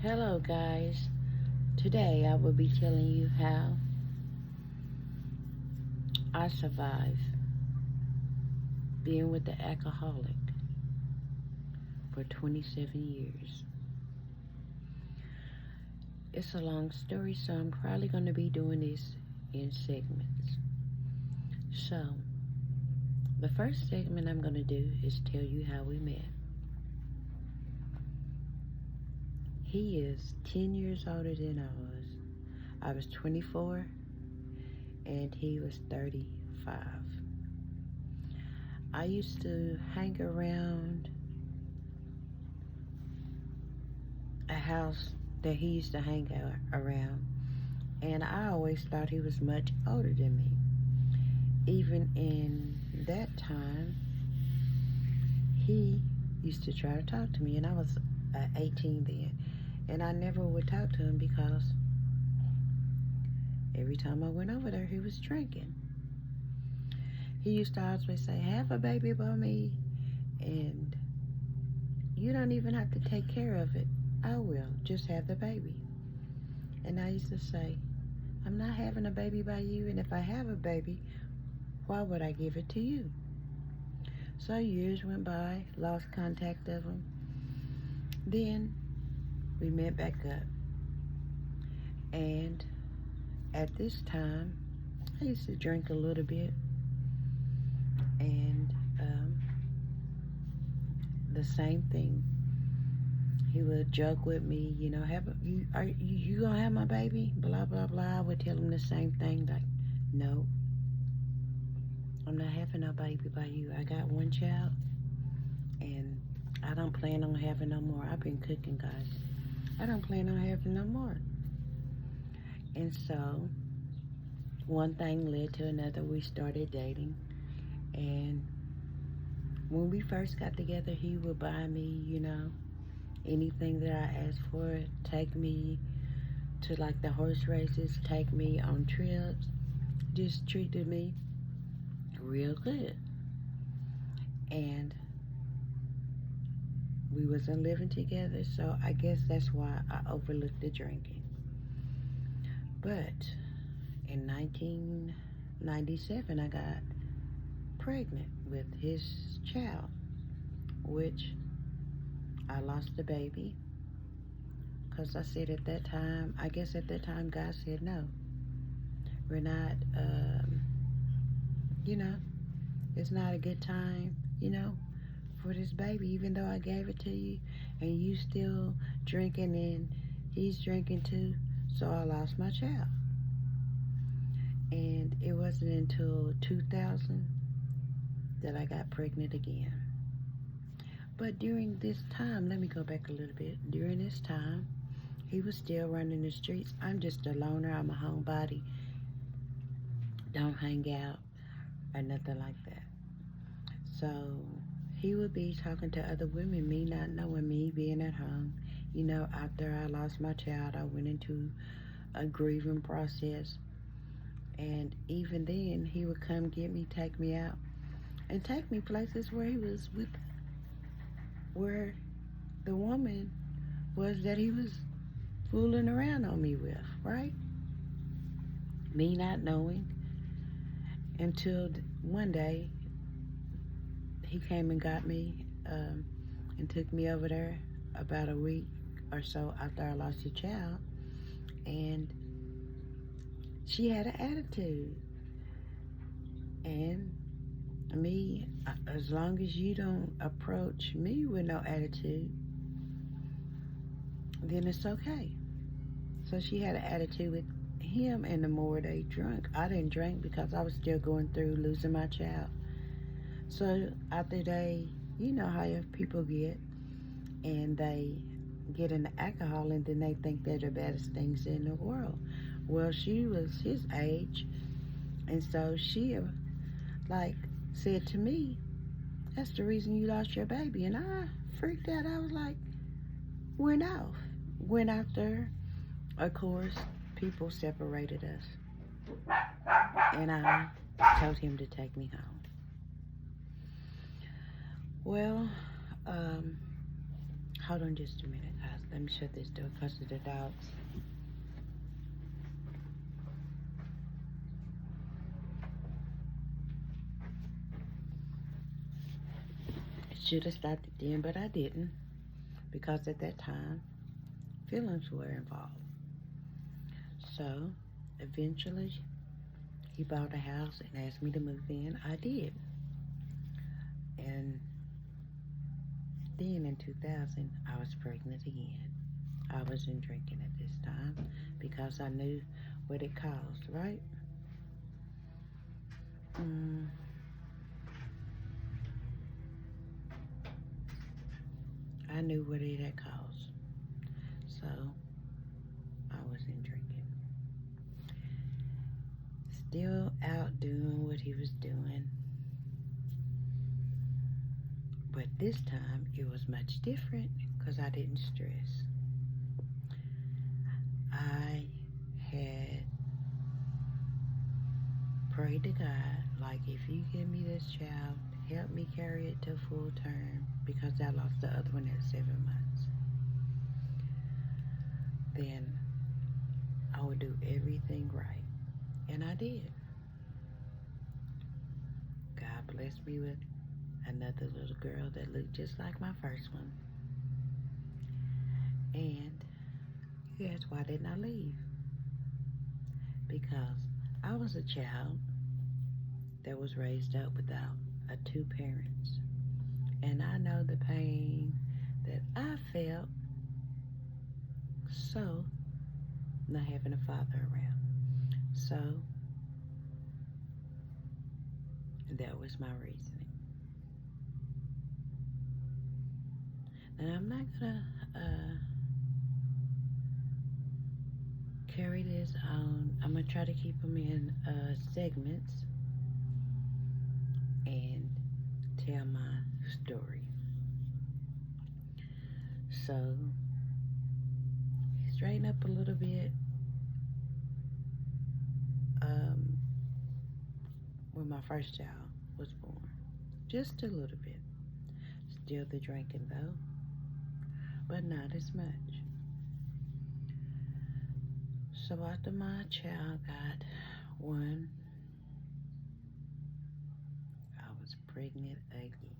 Hello, guys. Today I will be telling you how I survived being with the alcoholic for 27 years. It's a long story, so I'm probably going to be doing this in segments. So, the first segment I'm going to do is tell you how we met. He is 10 years older than I was. I was 24 and he was 35. I used to hang around a house that he used to hang out around, and I always thought he was much older than me. Even in that time, he used to try to talk to me, and I was 18 then, and I never would talk to him because every time I went over there, he was drinking. He used to always say, "Have a baby by me, and you don't even have to take care of it. I will. Just have the baby." And I used to say, "I'm not having a baby by you, and if I have a baby, why would I give it to you?" So years went by, lost contact of him. Then we met back up. And at this time, I used to drink a little bit. And the same thing. He would joke with me, you gonna have my baby? Blah blah blah. I would tell him the same thing, like, no, I'm not having no baby by you. I got one child, and I don't plan on having no more. I've been cooking, guys. I don't plan on having no more. And so, one thing led to another. We started dating, and when we first got together, he would buy me, anything that I asked for, take me to like the horse races, take me on trips, just treated me real good. And we wasn't living together, so I guess that's why I overlooked the drinking. But in 1997, I got pregnant with his child, which I lost the baby because I said at that time, I guess at that time, God said, no, we're not, you know, it's not a good time, for this baby, even though I gave it to you and you still drinking and he's drinking too. So I lost my child. And it wasn't until 2000 that I got pregnant again. But during this time, let me go back a little bit. During this time, he was still running the streets. I'm just a loner. I'm a homebody. Don't hang out or nothing like that. So he would be talking to other women, me not knowing, me being at home. After I lost my child, I went into a grieving process. And even then, he would come get me, take me out, and take me places where he was with, where the woman was that he was fooling around on me with, right? Me not knowing until one day he came and got me and took me over there about a week or so after I lost the child. And she had an attitude. And me, as long as you don't approach me with no attitude, then it's okay. So she had an attitude with him, and the more they drank, I didn't drink because I was still going through losing my child. So after they, you know how people get, and they get into alcohol, and then they think they're the baddest things in the world. Well, she was his age, and so she, like, said to me, "That's the reason you lost your baby." And I freaked out. I was like, went off. Went after, of course, people separated us. And I told him to take me home. Well, hold on just a minute, guys. Let me shut this door because of the dogs. I should have stopped it then, but I didn't because at that time, feelings were involved. So, eventually, he bought a house and asked me to move in. I did. And then in 2000, I was pregnant again. I wasn't drinking at this time because I knew what it caused, right? Mm, I knew what it had caused. So I wasn't drinking. Still out doing what he was doing. But this time it was much different because I didn't stress. I had prayed to God, like, if you give me this child, help me carry it to full term because I lost the other one at 7 months. Then I would do everything right. And I did. God blessed me with another little girl that looked just like my first one. And guess why didn't I leave? Because I was a child that was raised up without two parents. And I know the pain that I felt, so not having a father around. So that was my reasoning. And I'm not gonna carry this on. I'm gonna try to keep them in segments and tell my story. So straighten up a little bit. When my first child was born, just a little bit. Still the drinking though, but not as much. So after my child got one, I was pregnant again.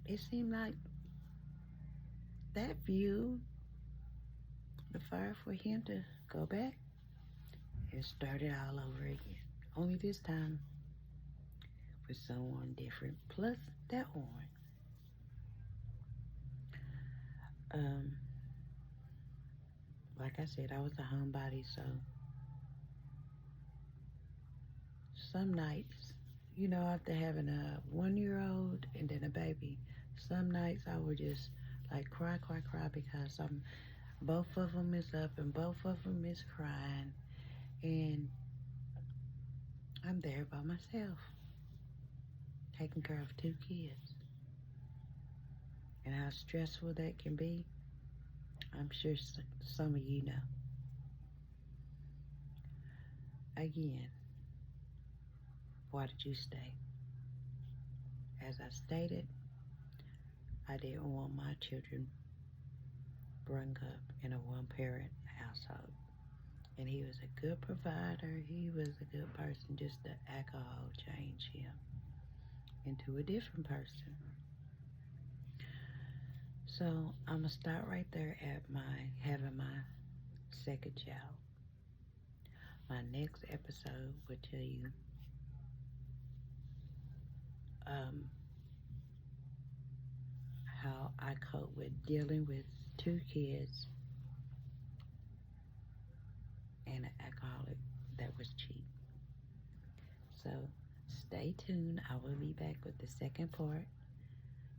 It seemed like that fueled the fire for him to go back and start it all over again. Only this time with someone different, plus that one. Like I said, I was a homebody, so some nights, after having a 1-year-old and then a baby, some nights I would just like cry, cry, cry because both of them is up and both of them is crying, and I'm there by myself, taking care of 2 kids. And how stressful that can be, I'm sure some of you know. Again, why did you stay? As I stated, I didn't want my children brought up in a one-parent household. And he was a good provider. He was a good person. Just the alcohol changed him into a different person. So I'm gonna start right there at having my second child. My next episode will tell you how I cope with dealing with 2 kids and an alcoholic that was cheap. So stay tuned. I will be back with the second part.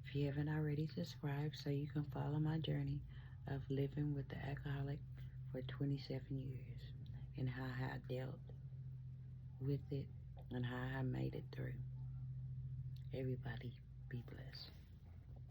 If you haven't already, subscribed so you can follow my journey of living with the alcoholic for 27 years and how I dealt with it and how I made it through. Everybody be blessed.